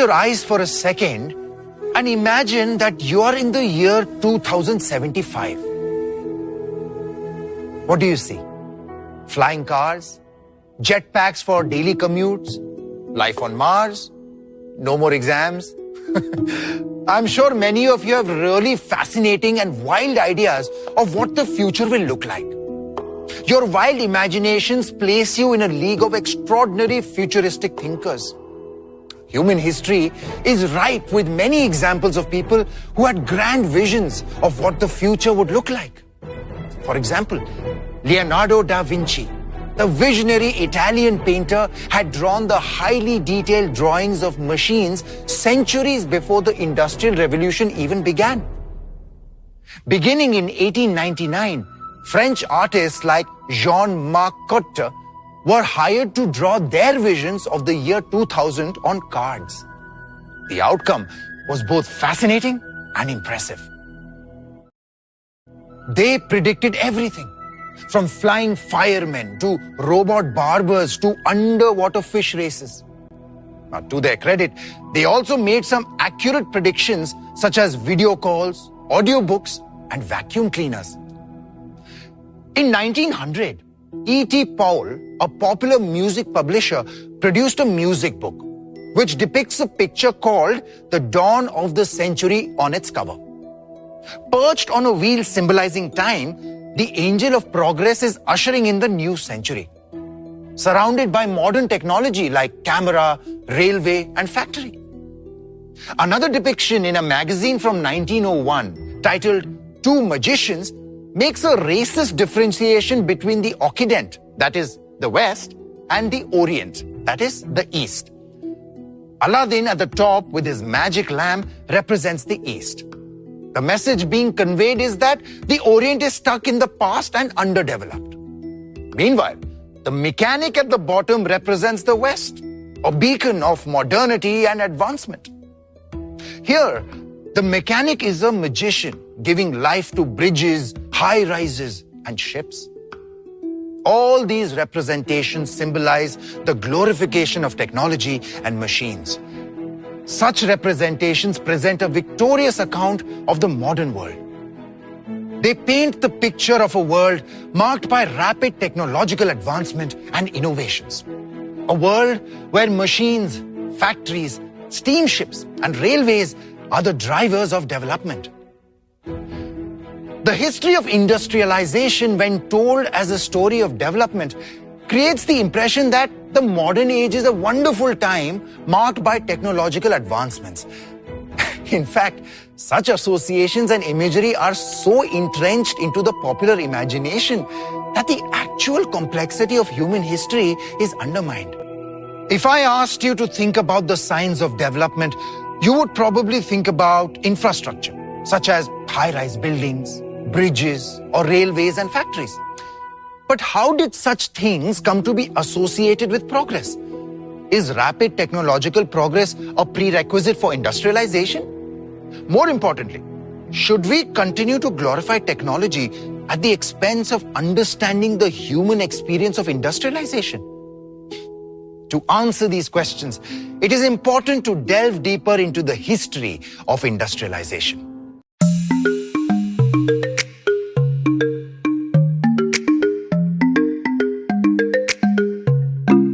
your eyes for a second and imagine that you are in the year 2075. What do you see? Flying cars, jetpacks for daily commutes, life on Mars, no more exams. I'm sure many of you have really fascinating and wild ideas of what the future will look like. Your wild imaginations place you in a league of extraordinary futuristic thinkers. Human history is ripe with many examples of people who had grand visions of what the future would look like. For example, Leonardo da Vinci, the visionary Italian painter, had drawn the highly detailed drawings of machines centuries before the Industrial Revolution even began. Beginning in 1899, French artists like Jean-Marc Cotte were hired to draw their visions of the year 2000 on cards. The outcome was both fascinating and impressive. They predicted everything, from flying firemen to robot barbers to underwater fish races. Now, to their credit, they also made some accurate predictions such as video calls, audiobooks, and vacuum cleaners. In 1900, E.T. Powell, a popular music publisher, produced a music book which depicts a picture called The Dawn of the Century on its cover. Perched on a wheel symbolizing time, the angel of progress is ushering in the new century, surrounded by modern technology like camera, railway, and factory. Another depiction in a magazine from 1901 titled Two Magicians makes a racist differentiation between the Occident, that is the West, and the Orient, that is the East. Aladdin at the top with his magic lamp represents the East. The message being conveyed is that the Orient is stuck in the past and underdeveloped. Meanwhile, the mechanic at the bottom represents the West, a beacon of modernity and advancement. Here, the mechanic is a magician, giving life to bridges, high-rises, and ships. All these representations symbolize the glorification of technology and machines. Such representations present a victorious account of the modern world. They paint the picture of a world marked by rapid technological advancement and innovations. A world where machines, factories, steamships, and railways are the drivers of development. The history of industrialization, when told as a story of development, creates the impression that the modern age is a wonderful time marked by technological advancements. In fact, such associations and imagery are so entrenched into the popular imagination that the actual complexity of human history is undermined. If I asked you to think about the signs of development, you would probably think about infrastructure, such as high-rise buildings, bridges, or railways and factories. But how did such things come to be associated with progress? Is rapid technological progress a prerequisite for industrialization? More importantly, should we continue to glorify technology at the expense of understanding the human experience of industrialization? To answer these questions, it is important to delve deeper into the history of industrialization.